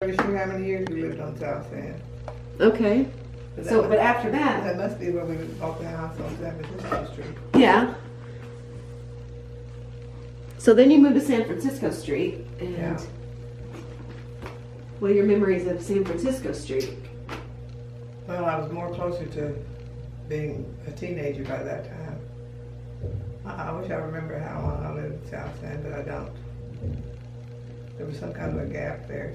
Pretty sure how many years we lived on South End. Okay. So, that but after that, that must be where we bought the house on San Francisco Street. yeah. So then you moved to San Francisco Street, and Yeah. what are your memories of San Francisco Street? Well, I was more closer to being a teenager by that time. I wish I remember how long I lived in South End, but I don't. There was some kind of a gap there.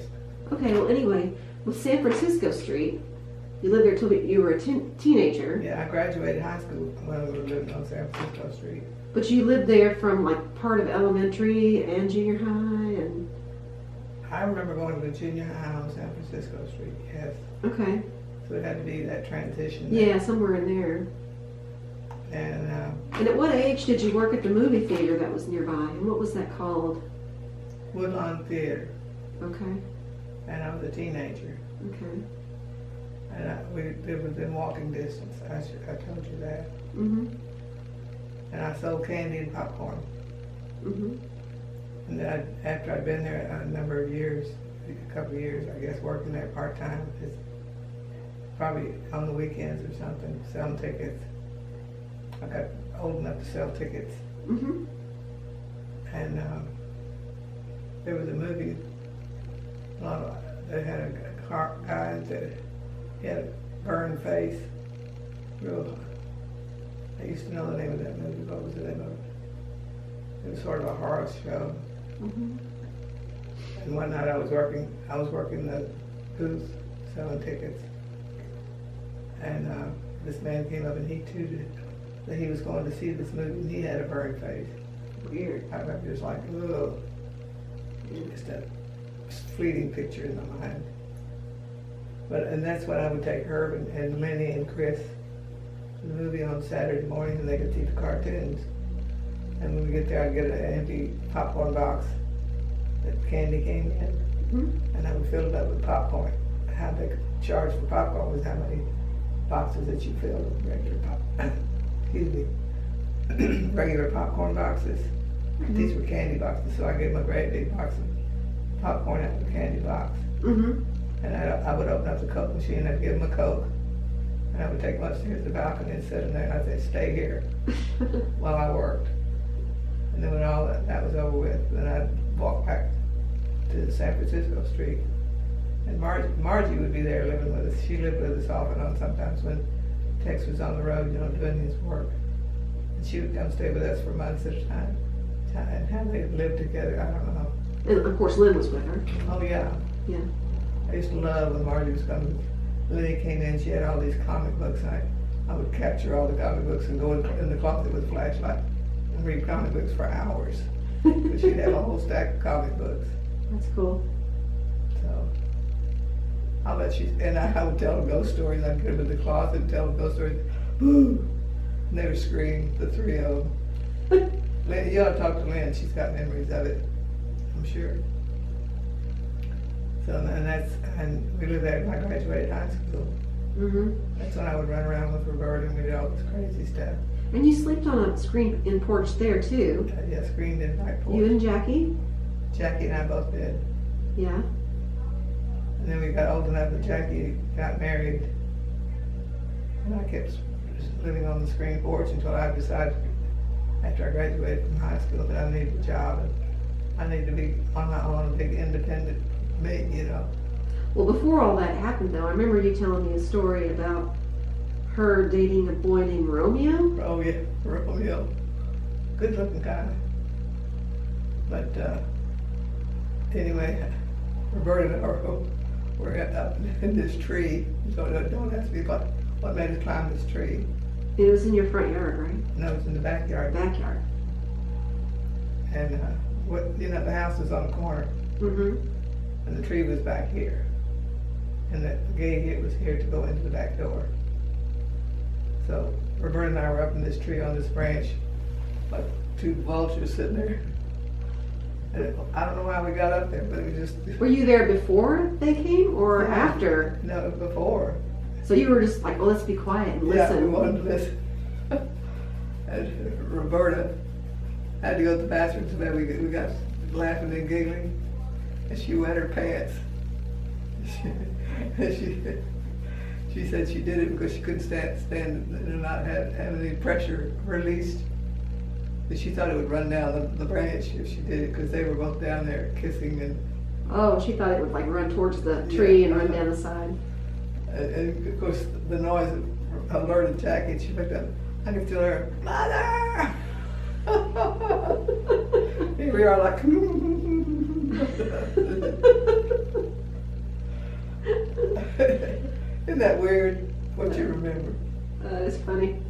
Okay, well anyway, with San Francisco Street, you lived there till you were a teenager, Yeah, I graduated high school when we were living on San Francisco Street. but you lived there from like part of elementary and junior high, and I remember going to the junior high on San Francisco Street, yes. okay, So it had to be that transition there. yeah, somewhere in there. And And at what age did you work at the movie theater that was nearby, and what was that called? Woodlawn Theater, Okay, and I was a teenager. okay, And it was in walking distance. I told you that. mhm, And I sold candy and popcorn. mhm, And then after I'd been there a number of years, a couple of years, I guess, working there part time, it's probably on the weekends or something, selling tickets. I got old enough to sell tickets, mhm. and there was a movie. They had a car guy that he had a burned face. Real. I used to know the name of that movie. What was the name of it? It was sort of a horror show. Mhm. And one night I was working the booth selling tickets. And this man came up and he tooted that he was going to see this movie and he had a burned face. Weird. I remember just like, ugh. Just a fleeting picture in my mind. And that's when I would take Herb and Lenny and Chris to the movie on Saturday morning and they could see the cartoons. And when we get there, I'd get an empty popcorn box that candy came in, Mhm. and I would fill it up with popcorn. How they could charge for popcorn was how many boxes that you filled with regular regular popcorn boxes. These were candy boxes, so I gave them a great big box of popcorn out of the candy box. Mhm. And I would open up the Coke machine, I'd give them a Coke, and I would take them upstairs to the balcony and sit in there, and I'd say, stay here while I worked. And then when all that was over with, then I'd walk back to San Francisco Street. And Margie would be there living with us. She lived with us off and on sometimes when Tex was on the road, doing his work. And she would come stay with us for months at a time. And how they lived together, I don't know. And of course, Lynn was with her. Oh, yeah. Yeah. I used to love when Margie was coming. Lily came in, she had all these comic books, and I would capture all the comic books and go in the closet with a flashlight and read comic books for hours. But she'd have a whole stack of comic books. That's cool. So I'll let you, and I would tell them ghost stories. I'd get them in the closet and tell them ghost stories. Boo! And they would scream, the three of them. You ought to talk to Lynn, she's got memories of it, I'm sure. So, and we lived there when I graduated high school. Mhm. That's when I would run around with Roberta and we did all this crazy stuff. And you slept on a screen-in porch there too. Yeah, screened in back You porch. and Jackie. Jackie and I both did. Yeah. And then we got old enough that Jackie got married. And I kept living on the screen porch until I decided, after I graduated from high school, that I needed a job and I needed to be on my own, a big independent me, Well, before all that happened, though, I remember you telling me a story about her dating a boy named Romeo. Oh yeah, Romeo. Good looking guy. But anyway, Roberta and I were up in this tree. So don't ask me what made us climb this tree. It was in your front yard, right? No, it's in the backyard. Backyard. And the house was on the corner Mhm. and the tree was back here. And the gate here was here to go into the back door. So Roberta and I were up in this tree on this branch, like two vultures sitting there. And I don't know how we got up there, but it was just, Were you there before they came or Yeah. after? no, before. So you were just like, well, let's be quiet and Yeah, we listen. wanted to listen. And Roberta had to go to the bathroom so bad we got laughing and giggling. And she wet her pants. she said she did it because she couldn't stand not have any pressure released. But she thought it would run down the branch if she did it, because they were both down there kissing and. Oh, she thought it would like run towards the tree and run down the side. And of course, the noise alerted Jackie. She picked up. I could feel her, Mother! Here we are, like. Isn't that weird? What you remember? It's funny.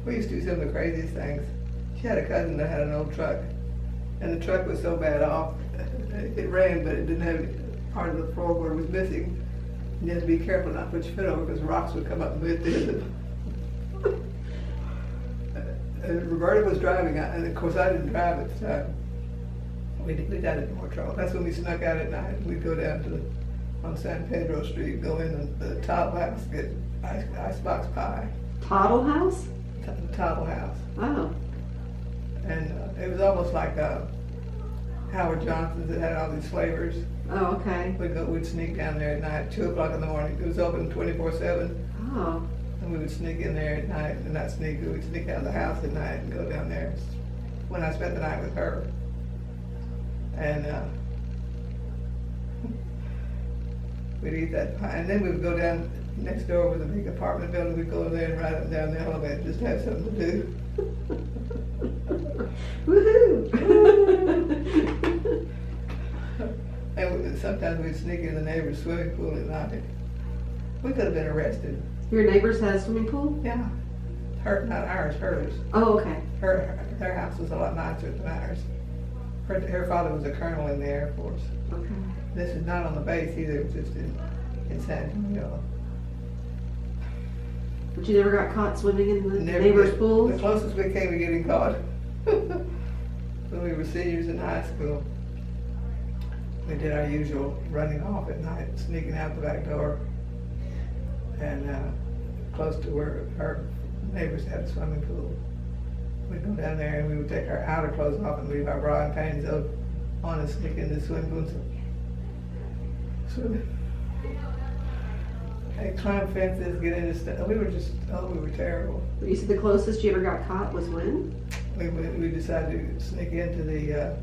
We used to do some of the craziest things. She had a cousin that had an old truck, and the truck was so bad off. It ran, but it didn't have part of the floorboard was missing. You had to be careful not to put your foot over, because rocks would come up and hit it. And Roberta was driving, and of course I didn't drive at the time. We got into more trouble. That's when we snuck out at night. We'd go down to on San Pedro Street, go in the Tottle House, get icebox pie. Tottle House? Tottle House. Oh. And it was almost like Howard Johnson's that had all these flavors. Oh, okay. We'd sneak down there at night, 2 o'clock in the morning. It was open 24/7. Oh. And we would sneak in there at night, and not sneak, we would sneak out of the house at night and go down there. When I spent the night with her. And we'd eat that pie. And then we would go down next door with a big apartment building. We'd go there and ride up and down the elevator just to have something to do. Woohoo! And sometimes we'd sneak in the neighbor's swimming pool at night. We could have been arrested. Your neighbors had a swimming pool? Yeah. Not ours, hers. Oh, okay. Their house was a lot nicer than ours. Her father was a colonel in the Air Force. Okay. This is not on the base either, it was just in San Antonio. But you never got caught swimming in the Never neighbor's did. pool? The closest we came to getting caught when we were seniors in high school. We did our usual running off at night, sneaking out the back door, and close to where our neighbors had a swimming pool. We'd go down there and we would take our outer clothes off and leave our bra and panties on and sneak in the swimming pool and swim. And climb fences, get into stuff. We were terrible. You said the closest you ever got caught was when? We decided to sneak into the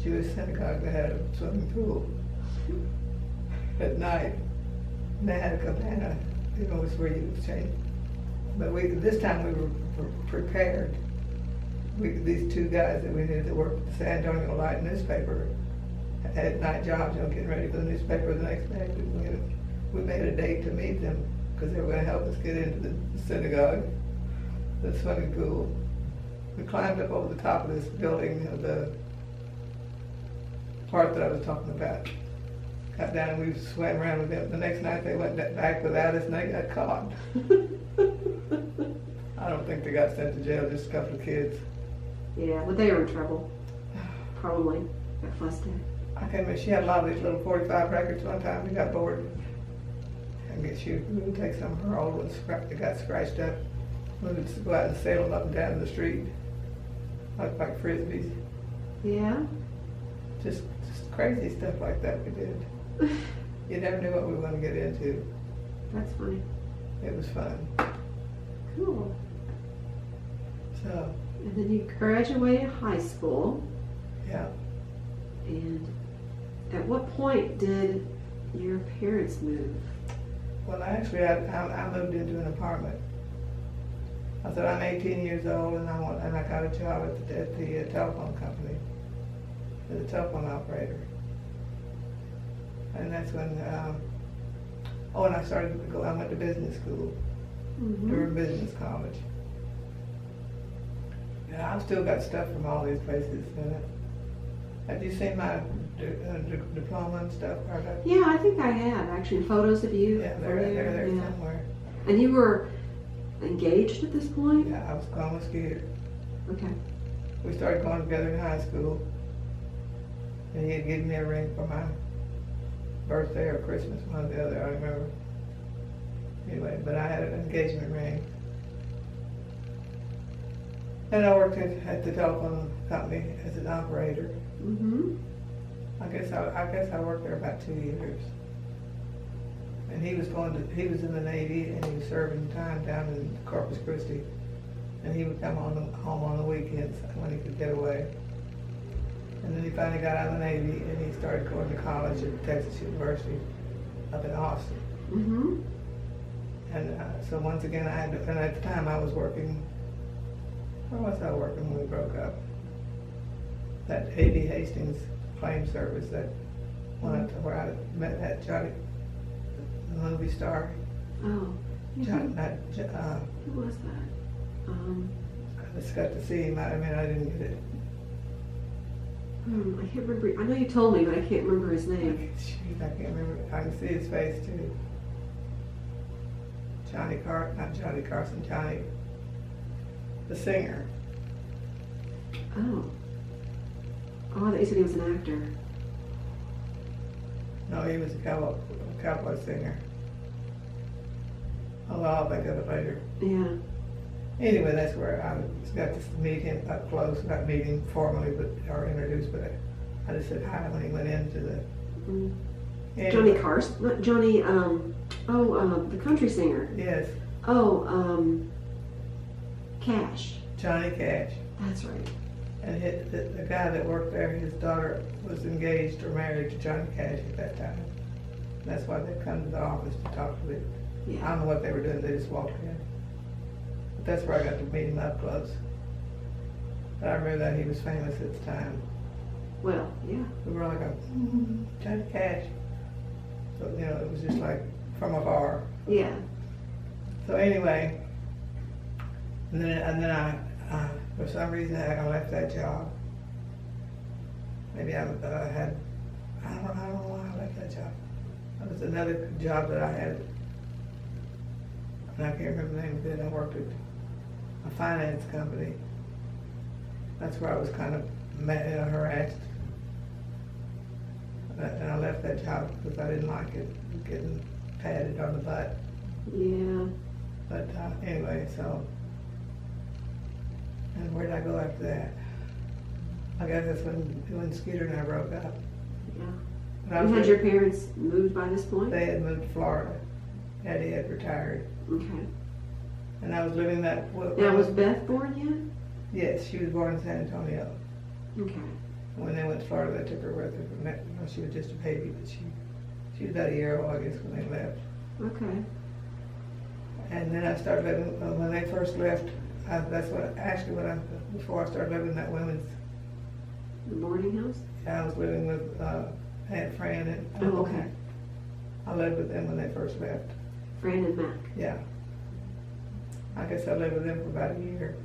Jewish synagogue that had a swimming pool at night. And they had a cabana, it was where you would change. But this time we were prepared. These 2 guys that we knew that worked at the San Antonio Light newspaper had night jobs, getting ready for the newspaper the next day. We made a date to meet them because they were going to help us get into the synagogue, the swimming pool. We climbed up over the top of this building, the part that I was talking about. Got down and we swam around with them. The next night they went back without us and they got caught. I don't think they got sent to jail, just a couple of kids. Yeah, but they were in trouble. Probably. Got fussed at. I can't remember, she had a lot of these little 45 records one time. We got bored. And we would take some of her old ones that got scratched up. We would go out and sail them up and down the street. Like frisbees. Yeah? Just crazy stuff like that we did. You never knew what we were going to get into. That's funny. It was fun. Cool. So, And then you graduated high school. yeah. And at what point did your parents move? Well, actually, I moved into an apartment. I said, I'm 18 years old and I got a job at the telephone company, as a telephone operator. And that's when, and I went to business school, during business college. And I've still got stuff from all these places. Have you seen my diploma and stuff? Yeah, I think I have, actually, photos of you. Yeah, they're there Yeah. somewhere. And you were engaged at this point? Yeah, I was going with Skeeter. Okay. We started going together in high school. And he had given me a ring for my birthday or Christmas, one or the other, I don't remember. Anyway, but I had an engagement ring. And I worked at the telephone company as an operator. Mm-hmm. I guess I worked there about 2 years. he was in the Navy, and he was serving time down in Corpus Christi. And he would come home on the weekends when he could get away. And then he finally got out of the Navy, and he started going to college at Texas University up in Austin. Mm-hmm. And so once again, and at the time I was working, where was I working when we broke up? That A.B. Hastings claim service that went to where I met that Johnny, the movie star. Oh. John, Who was that? I just got to see him. I didn't get it. I can't remember. I know you told me, but I can't remember his name. Shoot, I can't remember. I can see his face too. Not Johnny Carson, Johnny, the singer. Oh. Oh, I thought you said he was an actor. No, he was a cowboy singer. Oh, well, I'll think of it later. Yeah. Anyway, that's where I got to meet him up close. Not meet him formally, or introduced, but I just said hi when he went into the. Mm. Johnny Carson, not Johnny. The country singer. Yes. Oh, Cash. Johnny Cash. That's right. And the guy that worked there, his daughter was engaged or married to Johnny Cash at that time. And that's why they come to the office to talk to him. Yeah. I don't know what they were doing. They just walked in. But that's where I got to meet him up close. But I remember that he was famous at the time. Well, yeah. We were like, Johnny Cash. So, it was just like from afar. Yeah. So anyway, and then I for some reason I left that job. Maybe I don't know why I left that job. It was another job that I had, and I can't remember the name of it. I worked at a finance company. That's where I was kind of harassed. And I left that job because I didn't like it, getting patted on the butt. Yeah. But anyway, so, and where did I go after that? I guess that's when Skeeter and I broke up. Yeah. And had your parents moved by this point? They had moved to Florida. Daddy had retired. Okay. And I was living that. Now, was Beth born yet? Yes, she was born in San Antonio. Okay. When they went to Florida, they took her with them. She was just a baby, but she was about a year old, I guess, when they left. Okay. And then I started living, when they first left, before I started living in that women's. The boarding house? I was living with Aunt Fran and Oh, Uncle okay. Mac. I lived with them when they first left. Fran and Mac. Yeah. I guess I lived with them for about a year.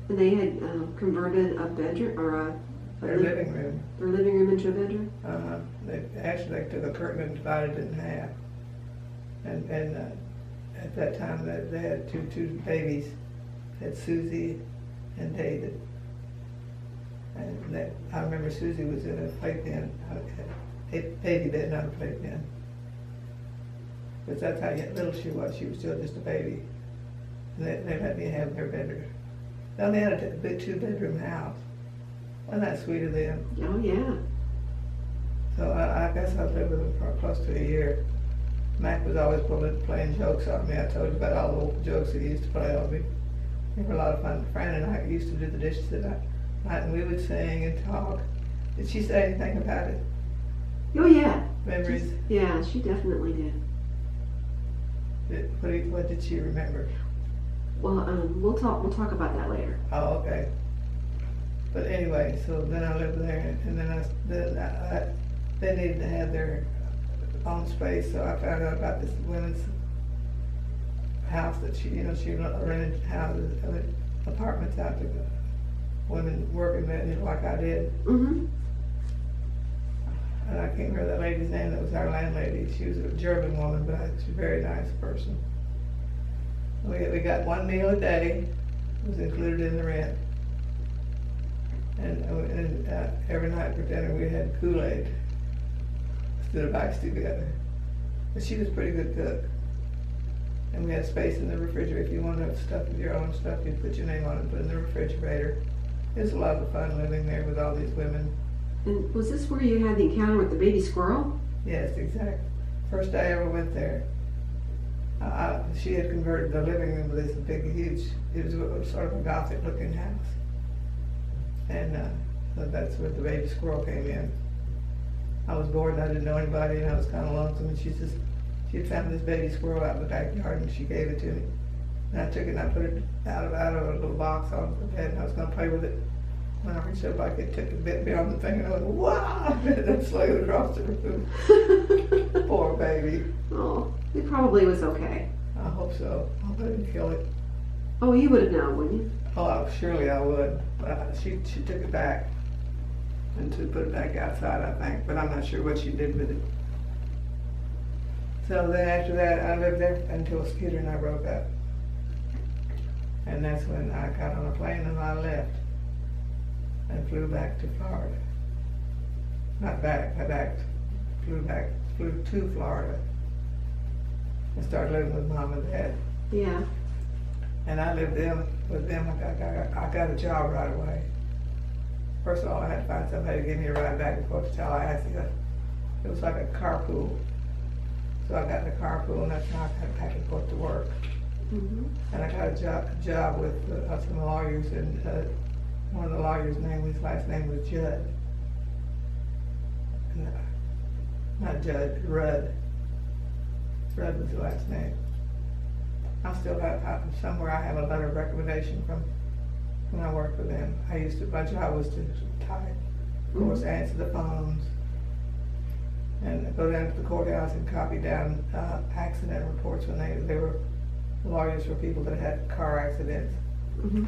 And they had converted a bedroom or Their living room. Their living room into a bedroom? They took a curtain and divided it in half. And at that time, they had two babies. They had Susie and David. And I remember Susie was in a playpen, a baby bed, not a playpen. Because that's how little she was. She was still just a baby. And they let me have their bedroom. Now they had a big 2-bedroom house. Wasn't that sweet of them? Oh, yeah. So I guess I lived with them for close to a year. Mac was always playing jokes on me. I told you about all the old jokes he used to play on me. They were a lot of fun. Fran and I used to do the dishes at night, and we would sing and talk. Did she say anything about it? Oh, yeah. Memories? Yeah, she definitely did. What did she remember? Well, we'll talk about that later. Oh, okay. But anyway, so then I lived there, and then they needed to have their own space, so I found out about this women's house that she rented houses, apartments out to women working there, like I did. Mm-hmm. And I can't remember that lady's name. That was our landlady. She was a German woman, but she was a very nice person. We got one meal a day. It was included in the rent. And every night for dinner we had Kool-Aid instead of ice together. But she was a pretty good cook. And we had space in the refrigerator. If you wanted to stuff with your own stuff, you'd put your name on it and put it in the refrigerator. It was a lot of fun living there with all these women. And was this where you had the encounter with the baby squirrel? Yes, exactly. First day I ever went there. She had converted the living room to this big, huge, it was sort of a Gothic looking house. And so that's where the baby squirrel came in. I was bored and I didn't know anybody and I was kind of lonesome, and she had found this baby squirrel out in the backyard and she gave it to me. And I took it and I put it out of a little box on the bed, and I was gonna play with it. When I reached up, like it took a bit beyond the thing, and I went, wow! And it slid across the room. Poor baby. Oh, it probably was okay. I hope so. I hope I didn't kill it. Oh, you would have known, wouldn't you? Oh, surely I would. She took it back and to put it back outside, I think, but I'm not sure what she did with it. So then after that, I lived there until Skeeter and I broke up. And that's when I got on a plane and I left and flew back to Florida. Not back, flew to Florida and started living with Mom and Dad. Yeah. And I lived with them. I got a job right away. First of all, I had to find somebody to give me a ride back and forth to Tallahassee. It was like a carpool. So I got in a carpool, and that's how I got back and forth to work. Mm-hmm. And I got a job with some lawyers, and one of the lawyers' his last name was Judd. And, not Judd, Rudd. Rudd was the last name. I still have, somewhere I have a letter of recommendation from when I worked with them. My job was to type, of course, answer the phones, and go down to the courthouse and copy down accident reports when they were lawyers for people that had car accidents. Mm-hmm.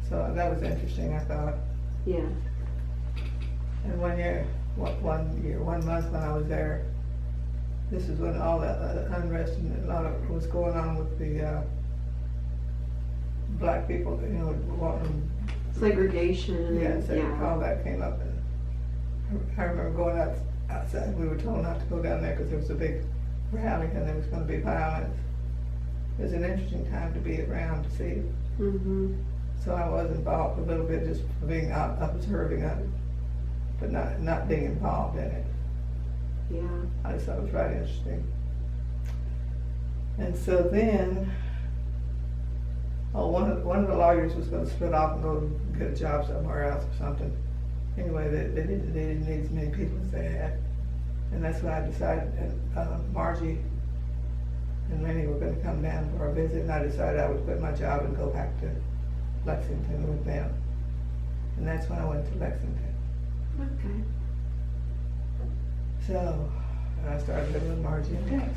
So that was interesting, I thought. Yeah. And one month when I was there, this is when all the unrest and a lot of was going on with the black people, wanting segregation. all that came up. And I remember going outside. We were told not to go down there because there was a big rally and there was going to be violence. It was an interesting time to be around to see. Mm-hmm. So I was involved a little bit, just for being observing of it, but not being involved in it. Yeah. I just thought it was right interesting. And so then, one of the lawyers was going to split off and go get a job somewhere else or something. Anyway, they didn't need as many people as they had. And that's when I decided, and Margie and Lenny were going to come down for a visit, and I decided I would quit my job and go back to Lexington with them. And that's when I went to Lexington. Okay. So, I started living with Margie and Tex.